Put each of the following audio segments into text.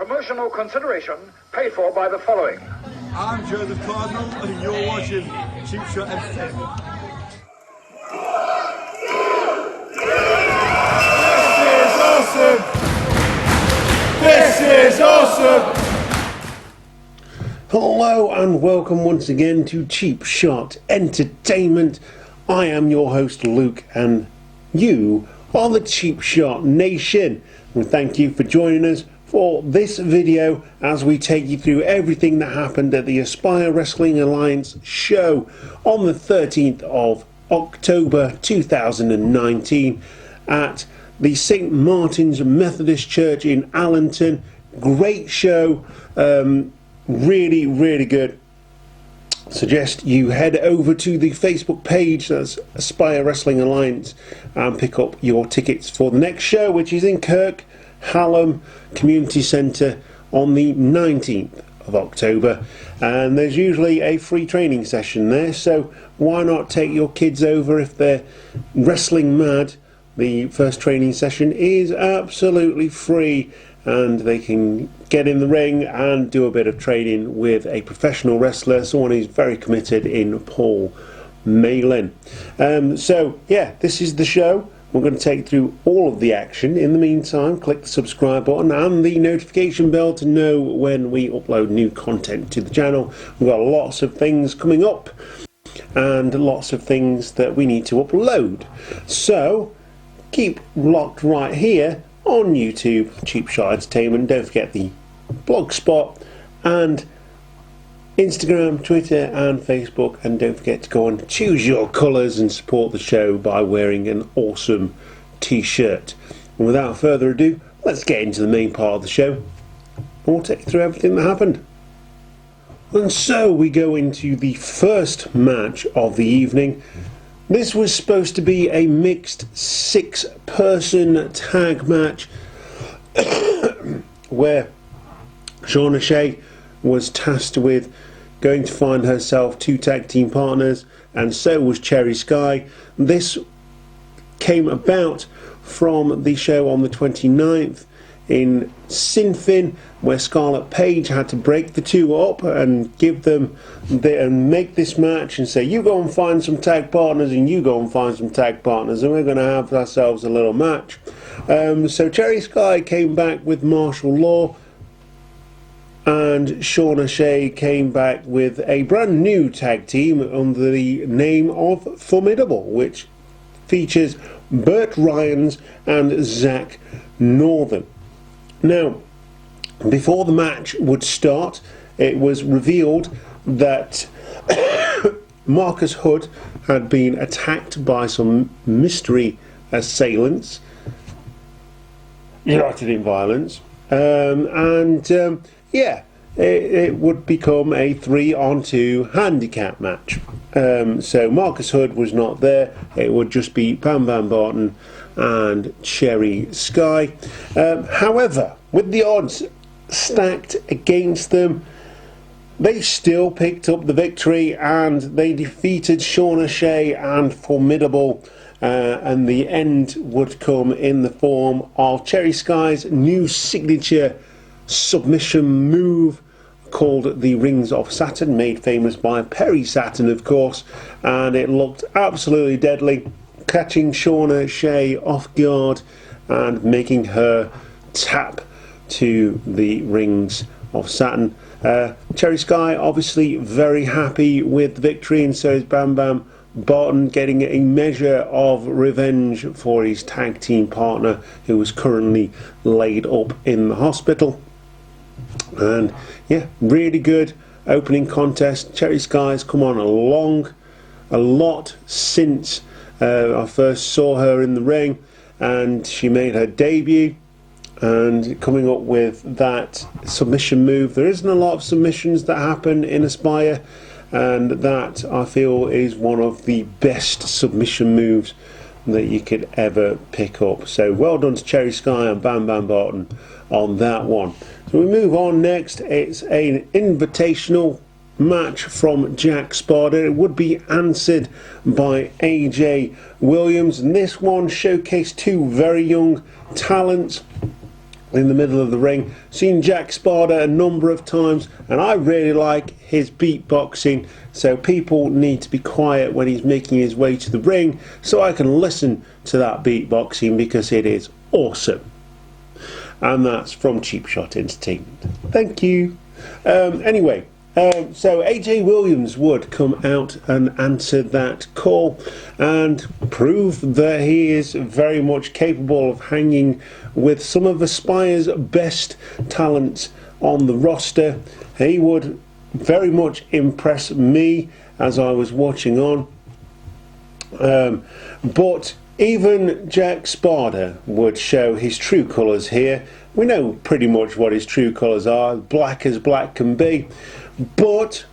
Promotional consideration paid for by the following. I'm Joseph Cardinal, and you're watching Cheap Shot Entertainment. This is awesome! Hello and welcome once again to Cheap Shot Entertainment. I am your host Luke and you are the Cheap Shot Nation. And thank you for joining us for this video as we take you through everything that happened at the Aspire Wrestling Alliance show on the 13th of October 2019 at the St. Martin's Methodist Church in Allenton. Great show, really good. Suggest you head over to the Facebook page, that's Aspire Wrestling Alliance, and pick up your tickets for the next show, which is in Kirk Hallam Community Centre on the 19th of October. And there's usually a free training session there, so why not take your kids over if they're wrestling mad. The first training session is absolutely free and they can get in the ring and do a bit of training with a professional wrestler, someone who's very committed in Paul Malin. So yeah, this is the show. We're going to take you through all of the action. In the meantime, click the subscribe button and the notification bell to know when we upload new content to the channel. We've got lots of things coming up and lots of things that we need to upload. So keep locked right here on YouTube, Cheap Shot Entertainment. Don't forget the blogspot and Instagram, Twitter and Facebook, and don't forget to go and choose your colours and support the show by wearing an awesome t-shirt. And without further ado, let's get into the main part of the show and we'll take you through everything that happened. And so we go into the first match of the evening. This was supposed to be a mixed 6-person tag match where Shauna Shea was tasked with going to find herself 2 tag team partners, and so was Cherry Sky. This came about from the show on the 29th in Sinfin, where Scarlett Page had to break the two up and give them and make this match and say, you go and find some tag partners and you go and find some tag partners, and we're going to have ourselves a little match. So Cherry Sky came back with Martial Law, and Shauna Shea came back with a brand new tag team under the name of Formidable, which features Burt Ryans and Zach Northern. Now, before the match would start, it was revealed that Marcus Hood had been attacked by some mystery assailants, united in violence, yeah, it would become a 3-on-2 handicap match. So Marcus Hood was not there. It would just be Bam Bam Barton and Cherry Sky. However, with the odds stacked against them, they still picked up the victory and they defeated Shauna Shea and Formidable, and the end would come in the form of Cherry Sky's new signature submission move called the Rings of Saturn, made famous by Perry Saturn, of course, and it looked absolutely deadly, catching Shauna Shea off guard and making her tap to the Rings of Saturn. Cherry Sky obviously very happy with the victory, and so is Bam Bam Barton, getting a measure of revenge for his tag team partner who was currently laid up in the hospital. And yeah, really good opening contest. Cherry Sky's come on a lot since I first saw her in the ring, and she made her debut and coming up with that submission move. There isn't a lot of submissions that happen in Aspire, and that I feel is one of the best submission moves that you could ever pick up. So well done to Cherry Sky and Bam Bam Barton on that one. So we move on next. It's an invitational match from Jack Sparta. It would be answered by AJ Williams, and this one showcased 2 very young talents. in the middle of the ring. Seen Jack Sparta a number of times, and I really like his beatboxing, so people need to be quiet when he's making his way to the ring so I can listen to that beatboxing, because it is awesome. And that's from Cheap Shot Entertainment. Thank you. Anyway, so AJ Williams would come out and answer that call and prove that he is very much capable of hanging with some of Aspire's best talents on the roster. He would very much impress me as I was watching on. But even Jack Sparta would show his true colours here. We know pretty much what his true colours are, black as black can be. But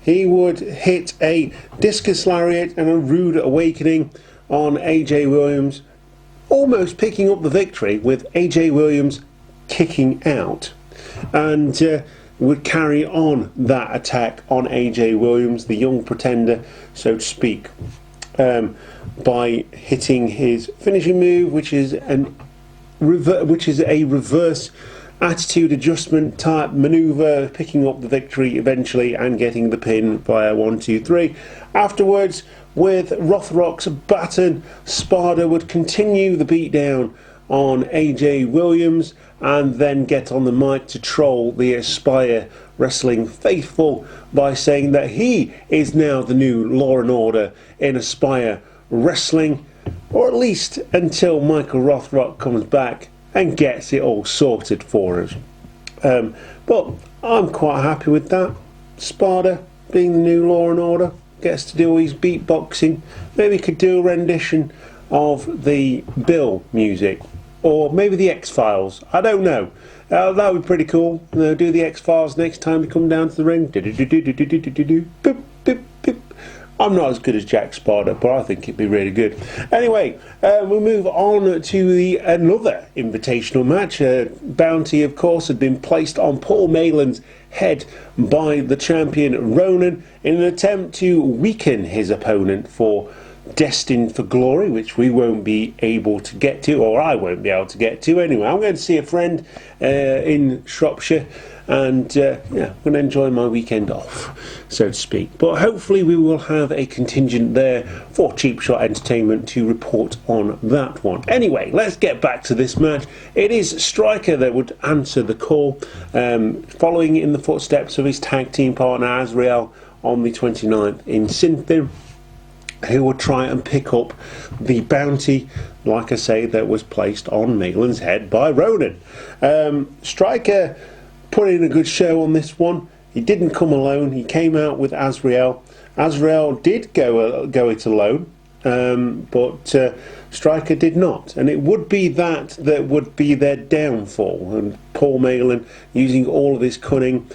he would hit a discus lariat and a rude awakening on AJ Williams, almost picking up the victory with AJ Williams kicking out, and would carry on that attack on AJ Williams, the young pretender, so to speak, by hitting his finishing move, which is a reverse attitude adjustment type maneuver, picking up the victory eventually and getting the pin via 1, 2, 3. Afterwards, with Rothrock's baton, Sparta would continue the beatdown on AJ Williams and then get on the mic to troll the Aspire Wrestling faithful by saying that he is now the new Law and Order in Aspire Wrestling, or at least until Michael Rothrock comes back and gets it all sorted for us. But I'm quite happy with that. Sparta being the new Law and Order, gets to do all his beatboxing. Maybe he could do a rendition of the Bill music, or maybe the X-Files. I don't know. That would be pretty cool. Do the X-Files next time we come down to the ring. I'm not as good as Jack Sparta, but I think it'd be really good. Anyway, we'll move on to another invitational match. Bounty, of course, had been placed on Paul Malin's head by the champion Ronan in an attempt to weaken his opponent for Destined for Glory, which we won't be able to get to, or I won't be able to get to. Anyway, I'm going to see a friend in Shropshire, and yeah, I'm going to enjoy my weekend off, so to speak. But hopefully we will have a contingent there for Cheap Shot Entertainment to report on that one. Anyway, let's get back to this match. It is Striker that would answer the call, following in the footsteps of his tag team partner Azrael on the 29th in Sinthin, who would try and pick up the bounty, like I say, that was placed on Malin's head by Ronan. Striker put in a good show on this one. He didn't come alone. He came out with Azrael. Azrael did go it alone, but Striker did not. And it would be that would be their downfall. And Paul Malin, using all of his cunning,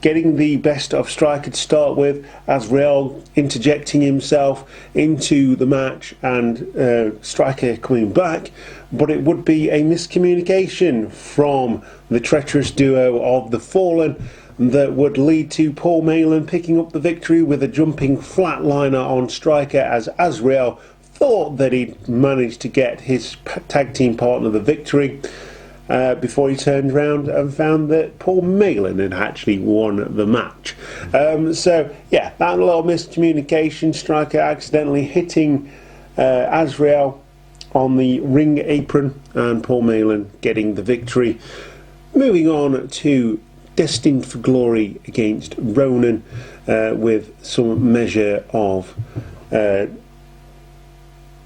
getting the best of Striker to start with, Azrael interjecting himself into the match, and Striker coming back. But it would be a miscommunication from the treacherous duo of the Fallen that would lead to Paul Malin picking up the victory with a jumping flatliner on Striker, as Azrael thought that he'd managed to get his tag team partner the victory, before he turned around and found that Paul Malin had actually won the match. So yeah, that little miscommunication, Striker accidentally hitting Azrael on the ring apron, and Paul Malin getting the victory. Moving on to Destined for Glory against Ronan, with some measure of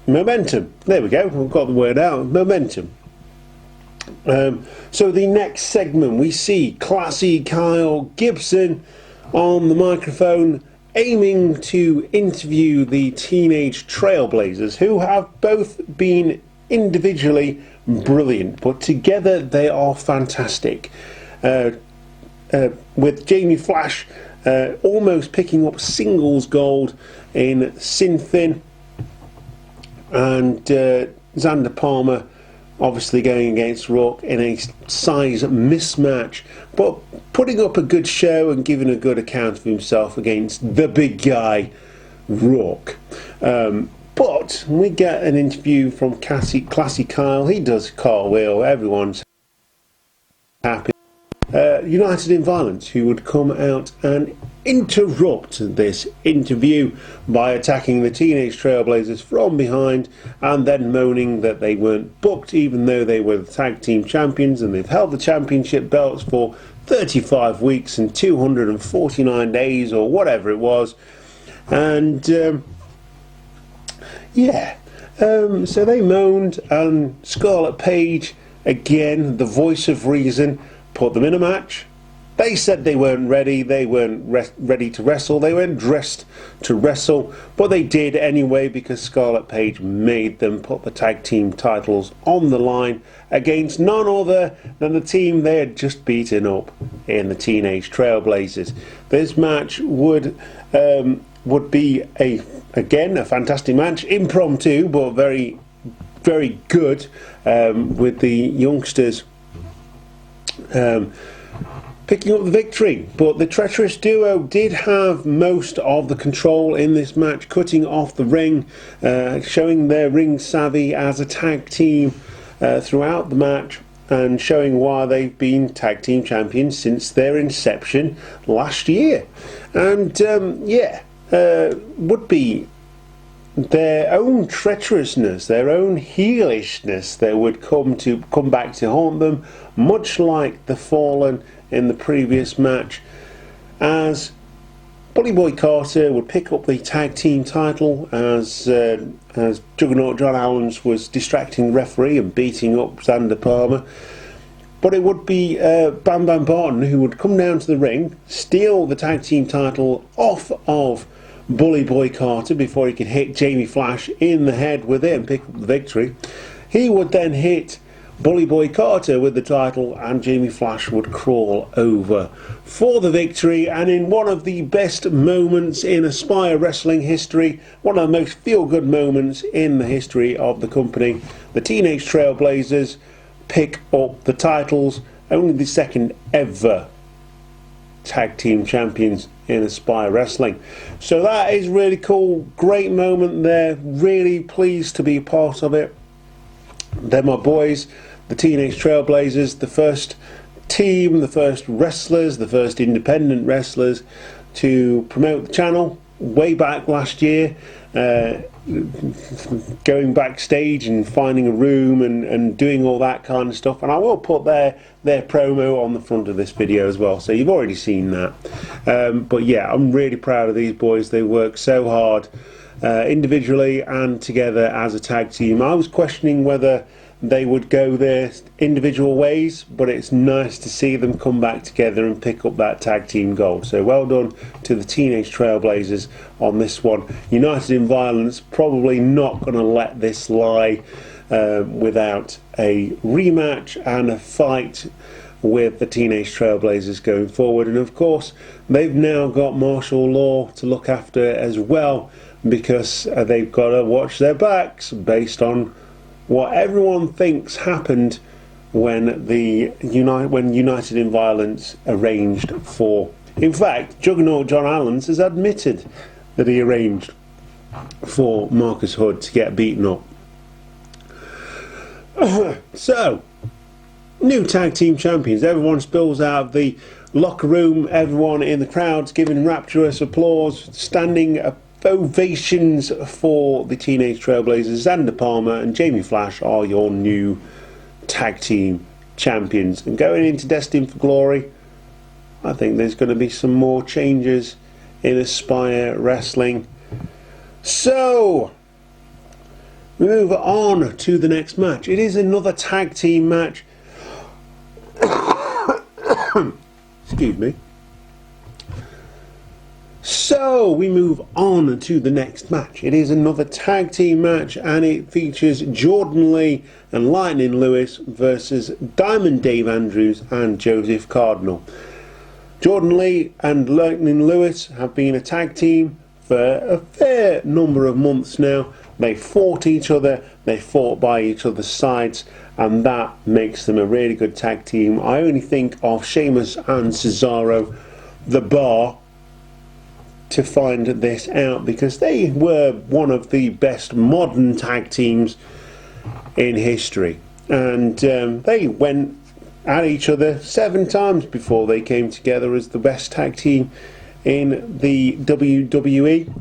momentum. There we go, I've got the word out, momentum. So the next segment, we see Classy Kyle Gibson on the microphone, aiming to interview the Teenage Trailblazers, who have both been individually brilliant, but together they are fantastic. With Jamie Flash almost picking up singles gold in Sinthin, and Xander Palmer obviously going against Rourke in a size mismatch, but putting up a good show and giving a good account of himself against the big guy, Rourke. But we get an interview from Classy Kyle. He does a cartwheel. Everyone's happy. United in Violence, who would come out and interrupt this interview by attacking the Teenage Trailblazers from behind and then moaning that they weren't booked even though they were the tag team champions and they've held the championship belts for 35 weeks and 249 days or whatever it was. And so they moaned, and Scarlet Paige, again the voice of reason, put them in a match. They said they weren't ready, they weren't ready to wrestle, they weren't dressed to wrestle, but they did anyway because Scarlet Paige made them put the tag team titles on the line against none other than the team they had just beaten up in the Teenage Trailblazers. This match would be again a fantastic match, impromptu but very, very good, with the youngsters picking up the victory. But the treacherous duo did have most of the control in this match, cutting off the ring, showing their ring savvy as a tag team throughout the match, and showing why they've been tag team champions since their inception last year. And would be their own treacherousness, their own heelishness that would come back to haunt them, much like the Fallen in the previous match, as Bully Boy Carter would pick up the tag team title as Juggernaut John Allens was distracting the referee and beating up Xander Palmer. But it would be Bam Bam Barton who would come down to the ring, steal the tag team title off of Bully Boy Carter before he could hit Jamie Flash in the head with it and pick up the victory. He would then hit Bully Boy Carter with the title, and Jamie Flash would crawl over for the victory. And in one of the best moments in Aspire Wrestling history, one of the most feel-good moments in the history of the company, the Teenage Trailblazers pick up the titles, only the second ever tag team champions in Aspire Wrestling. So that is really cool, great moment there, really pleased to be a part of it. They're my boys, the Teenage Trailblazers, the first team, the first wrestlers, the first independent wrestlers to promote the channel way back last year, going backstage and finding a room and doing all that kind of stuff. And I will put their promo on the front of this video as well, so you've already seen that. But yeah, I'm really proud of these boys. They work so hard, individually and together as a tag team. I was questioning whether they would go their individual ways, but it's nice to see them come back together and pick up that tag team gold. So well done to the Teenage Trailblazers on this one. United in Violence probably not going to let this lie without a rematch and a fight with the Teenage Trailblazers going forward. And of course they've now got martial law to look after as well, because they've got to watch their backs based on what everyone thinks happened when United in Violence arranged for. In fact, Juggernaut John Allens has admitted that he arranged for Marcus Hood to get beaten up. So, new tag team champions. Everyone spills out of the locker room. Everyone in the crowd's giving rapturous applause, standing ovations for the Teenage Trailblazers. Xander Palmer and Jamie Flash are your new tag team champions. And going into Destined for Glory, I think there's going to be some more changes in Aspire Wrestling. So we move on to the next match. It is another tag team match. Excuse me. So we move on to the next match. It is another tag team match, and it features Jordan Lee and Lightning Lewis versus Diamond Dave Andrews and Joseph Cardinal. Jordan Lee and Lightning Lewis have been a tag team for a fair number of months now. They fought each other, they fought by each other's sides, and that makes them a really good tag team. I only think of Sheamus and Cesaro, the Bar, to find this out, because they were one of the best modern tag teams in history, and they went at each other 7 times before they came together as the best tag team in the WWE.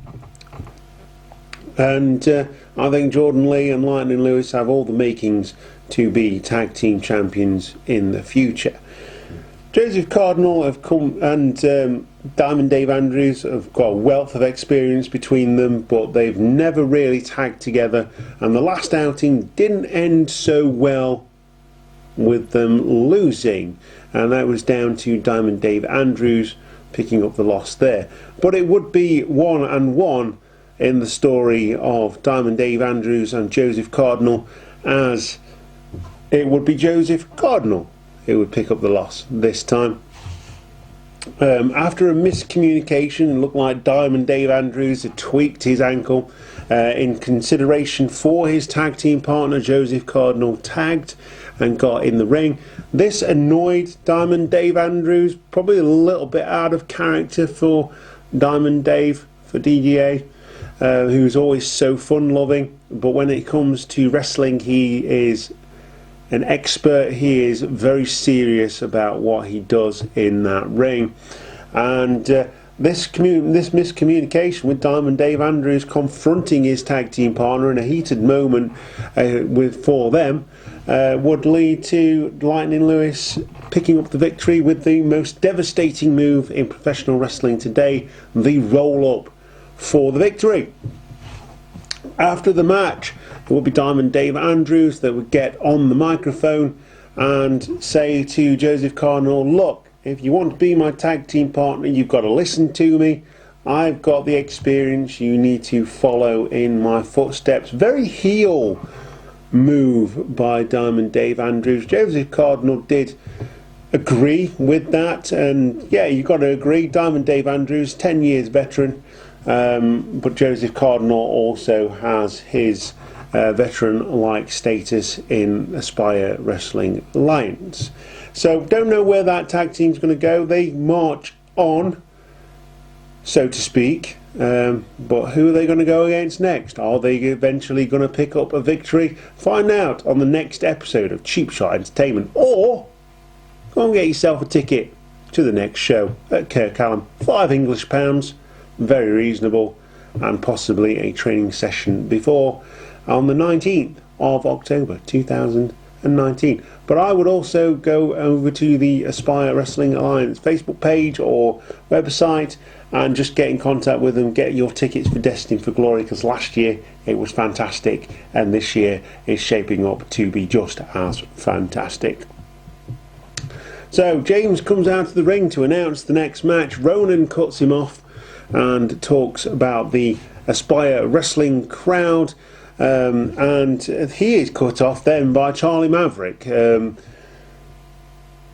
And I think Jordan Lee and Lightning Lewis have all the makings to be tag team champions in the future. Joseph Cardinal have come, and Diamond Dave Andrews have got a wealth of experience between them, but they've never really tagged together, and the last outing didn't end so well with them losing, and that was down to Diamond Dave Andrews picking up the loss there. But it would be 1-1 in the story of Diamond Dave Andrews and Joseph Cardinal, as it would be Joseph Cardinal who would pick up the loss this time. After a miscommunication, it looked like Diamond Dave Andrews had tweaked his ankle. In consideration for his tag team partner, Joseph Cardinal tagged and got in the ring. This annoyed Diamond Dave Andrews, probably a little bit out of character for Diamond Dave, for DDA, who's always so fun-loving, but when it comes to wrestling, he is an expert. He is very serious about what he does in that ring, and this miscommunication with Diamond Dave Andrews confronting his tag team partner in a heated moment for them would lead to Lightning Lewis picking up the victory with the most devastating move in professional wrestling today, the roll-up for the victory. After the match, it would be Diamond Dave Andrews that would get on the microphone and say to Joseph Cardinal, look, if you want to be my tag team partner, you've got to listen to me. I've got the experience. You need to follow in my footsteps. Very heel move by Diamond Dave Andrews. Joseph Cardinal did agree with that, and yeah, you've got to agree. Diamond Dave Andrews, 10 years veteran, but Joseph Cardinal also has his veteran-like status in Aspire Wrestling Alliance. So don't know where that tag team's going to go. They march on, so to speak, but who are they going to go against next? Are they eventually going to pick up a victory? Find out on the next episode of Cheap Shot Entertainment, or go and get yourself a ticket to the next show at Kirkcallam. £5 English, very reasonable, and possibly a training session before on the 19th of October 2019. But I would also go over to the Aspire Wrestling Alliance Facebook page or website and just get in contact with them, get your tickets for Destined for Glory, because last year it was fantastic and this year is shaping up to be just as fantastic. So James comes out of the ring to announce the next match. Ronan cuts him off and talks about the Aspire Wrestling crowd, and he is cut off then by Charlie Maverick.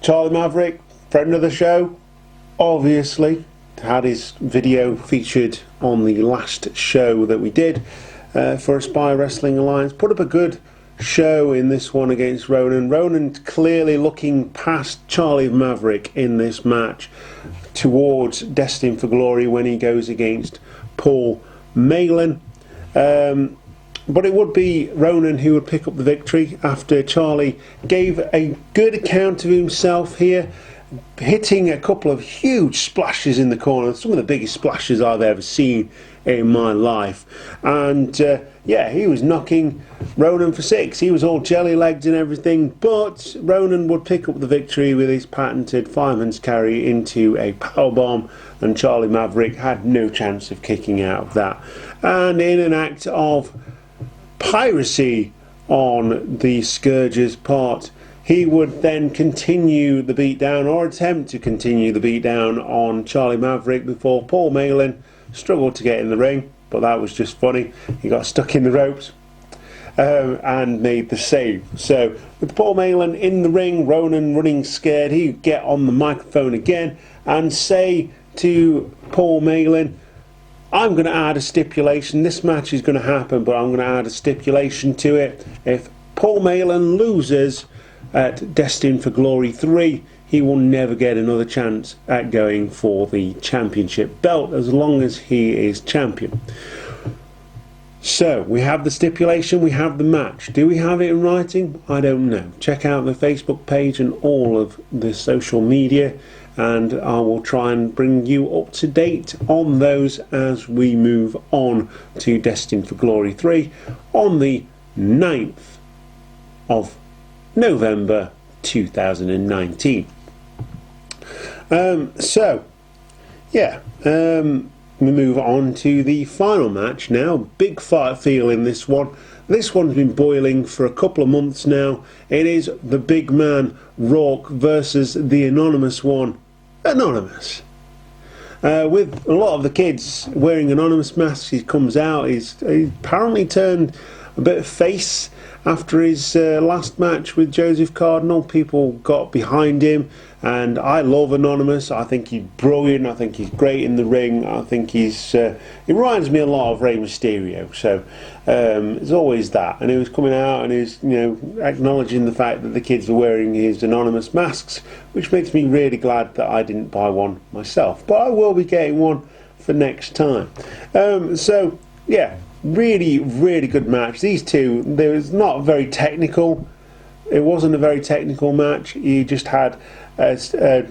Charlie Maverick, friend of the show, obviously, had his video featured on the last show that we did for Aspire Wrestling Alliance. Put up a good show in this one against Ronan. Ronan clearly looking past Charlie Maverick in this match towards Destined for Glory when he goes against Paul Malin. But it would be Ronan who would pick up the victory after Charlie gave a good account of himself here, hitting a couple of huge splashes in the corner, some of the biggest splashes I've ever seen in my life. And yeah, he was knocking Ronan for 6. He was all jelly-legged and everything, but Ronan would pick up the victory with his patented fireman's carry into a powerbomb, and Charlie Maverick had no chance of kicking out of that. And in an act of piracy on the Scourge's part, he would then continue the beatdown, or attempt to continue the beatdown on Charlie Maverick, before Paul Malin struggled to get in the ring, but that was just funny. He got stuck in the ropes and made the save. So with Paul Malin in the ring, Ronan running scared, he would get on the microphone again and say to Paul Malin, I'm going to add a stipulation. This match is going to happen, but I'm going to add a stipulation to it. If Paul Malin loses at Destined for Glory 3, he will never get another chance at going for the championship belt as long as he is champion. So, we have the stipulation, we have the match. Do we have it in writing? I don't know. Check out the Facebook page and all of the social media, and I will try and bring you up to date on those as we move on to Destined for Glory 3 on the 9th of November 2019. We move on to the final match now. Big fight feel in this one. This one's been boiling for a couple of months now. It is the big man Rourke versus the anonymous one, Anonymous. With a lot of the kids wearing anonymous masks, he comes out. He apparently turned a bit of face after his last match with Joseph Cardinal. People got behind him, and I love Anonymous. I think he's brilliant. I think he's great in the ring. I think he reminds me a lot of Rey Mysterio. So it's always that. And he was coming out and he was, acknowledging the fact that the kids were wearing his anonymous masks, which makes me really glad that I didn't buy one myself. But I will be getting one for next time. Really, really good match. These two, there was not very technical. It wasn't a very technical match. You just had a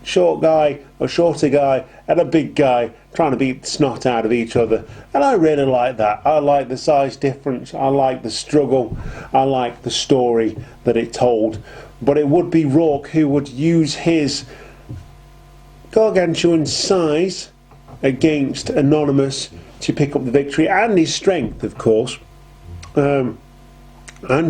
short guy, a shorter guy, and a big guy trying to beat the snot out of each other. And I really like that. I like the size difference. I like the struggle. I like the story that it told. But it would be Rourke who would use his gargantuan size against Anonymous to pick up the victory, and his strength, of course, and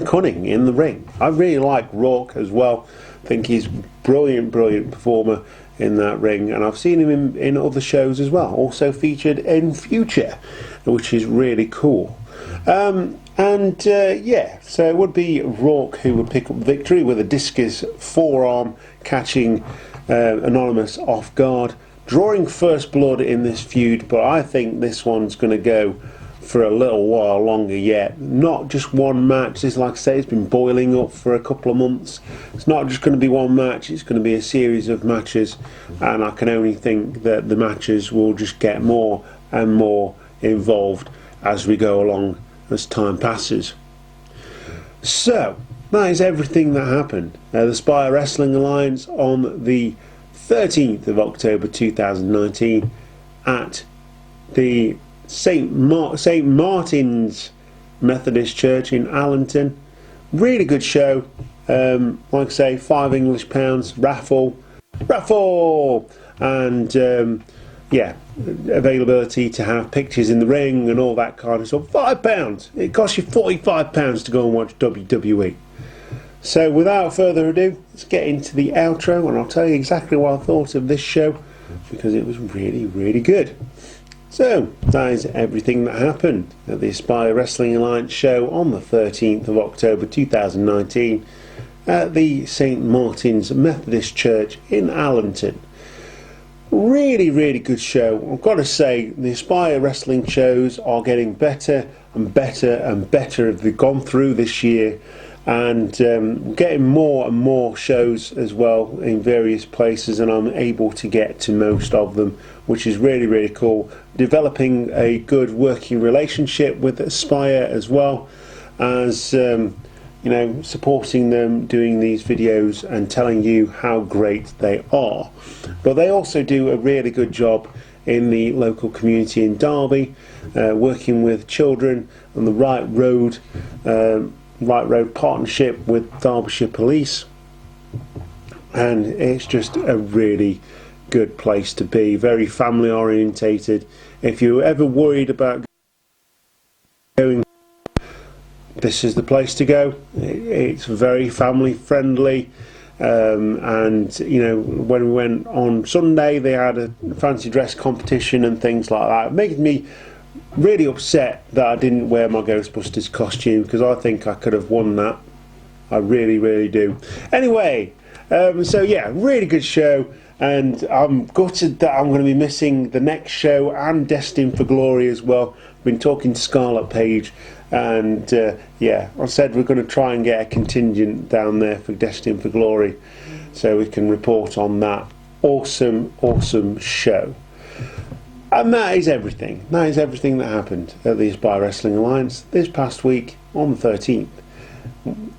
cunning in the ring. I really like Rourke as well. I think he's brilliant performer in that ring, and I've seen him in other shows as well, also featured in Future, which is really cool. So it would be Rourke who would pick up victory with a discus forearm, catching Anonymous off guard, drawing first blood in this feud. But I think this one's going to go for a little while longer yet. Not just one match. This, like I say, it's been boiling up for a couple of months. It's not just going to be one match, it's going to be a series of matches, and I can only think that the matches will just get more and more involved as we go along, as time passes. So that is everything that happened. The Spire Wrestling Alliance on the 13th of October 2019 at the St. Martin's Methodist Church in Allenton. Really good show. Like I say, £5 English raffle, and availability to have pictures in the ring and all that kind of stuff. £5. It costs you £45 to go and watch WWE. So without further ado, let's get into the outro, and I'll tell you exactly what I thought of this show, because it was really, really good. So that is everything that happened at the Aspire Wrestling Alliance show on the 13th of October 2019 at the St. Martin's Methodist Church in Allenton. Really, really good show. I've got to say, the Aspire Wrestling shows are getting better and better and better as they've gone through this year. And getting more and more shows as well in various places, and I'm able to get to most of them, which is really, really cool. Developing a good working relationship with Aspire as well as supporting them, doing these videos and telling you how great they are. But they also do a really good job in the local community in Derby, working with children on the Right Road partnership with Derbyshire Police, and it's just a really good place to be. Very family orientated. If you're ever worried about going, this is the place to go. It's very family friendly, and when we went on Sunday, they had a fancy dress competition and things like that. It made me really upset that I didn't wear my Ghostbusters costume, because I think I could have won that. I really, really do. Anyway, really good show, and I'm gutted that I'm going to be missing the next show and Destined for Glory as well. I've been talking to Scarlet Page, and I said we're going to try and get a contingent down there for Destined for Glory, so we can report on that awesome show. And that is everything. That is everything that happened at the Aspire Wrestling Alliance this past week on the 13th.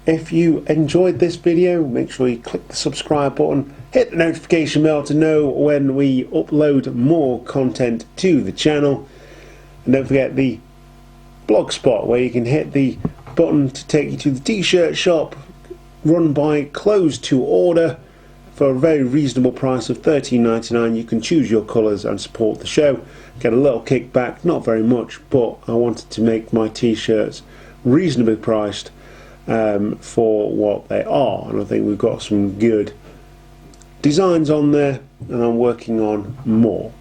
If you enjoyed this video, make sure you click the subscribe button, hit the notification bell to know when we upload more content to the channel, and don't forget the blogspot where you can hit the button to take you to the t-shirt shop run by Closed to Order for a very reasonable price of $13.99. You can choose your colours and support the show, get a little kickback, not very much, but I wanted to make my t-shirts reasonably priced for what they are, and I think we've got some good designs on there, and I'm working on more.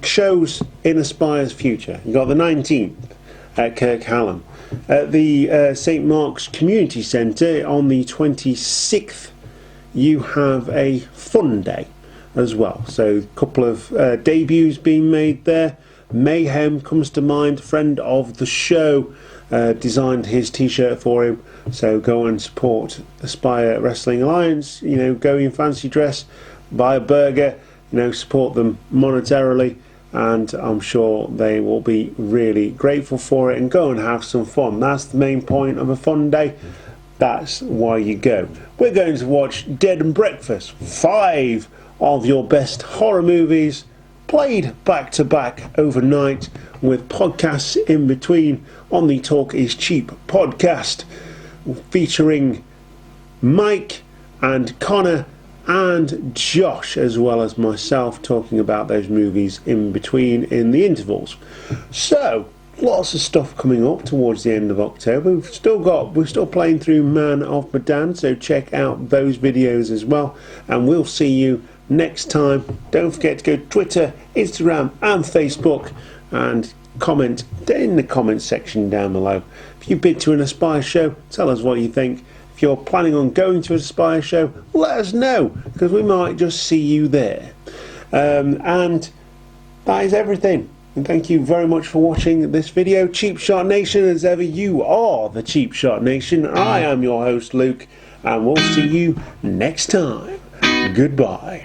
Shows in Aspire's future. You've got the 19th at Kirkhallam, at the St Mark's Community Centre on the 26th. You have a fun day as well, so a couple of debuts being made there. Mayhem comes to mind, friend of the show, designed his t-shirt for him, so go and support Aspire Wrestling Alliance. You know, go in fancy dress, buy a burger, you know, support them monetarily, and I'm sure they will be really grateful for it, and go and have some fun. That's the main point of a fun day. That's why you go. We're going to watch Dead and Breakfast, 5 of your best horror movies played back to back overnight, with podcasts in between on the Talk is Cheap podcast, featuring Mike and Connor and Josh, as well as myself, talking about those movies in between in the intervals. So lots of stuff coming up towards the end of October. We're still playing through Man of Medan, so check out those videos as well, and we'll see you next time. Don't forget to go to Twitter, Instagram and Facebook, and comment in the comment section down below. If you've been to an Aspire show, tell us what you think. If you're planning on going to an Aspire show, let us know, because we might just see you there. And that is everything. And thank you very much for watching this video. Cheap Shot Nation, as ever, you are the Cheap Shot Nation. I am your host, Luke, and we'll see you next time. Goodbye.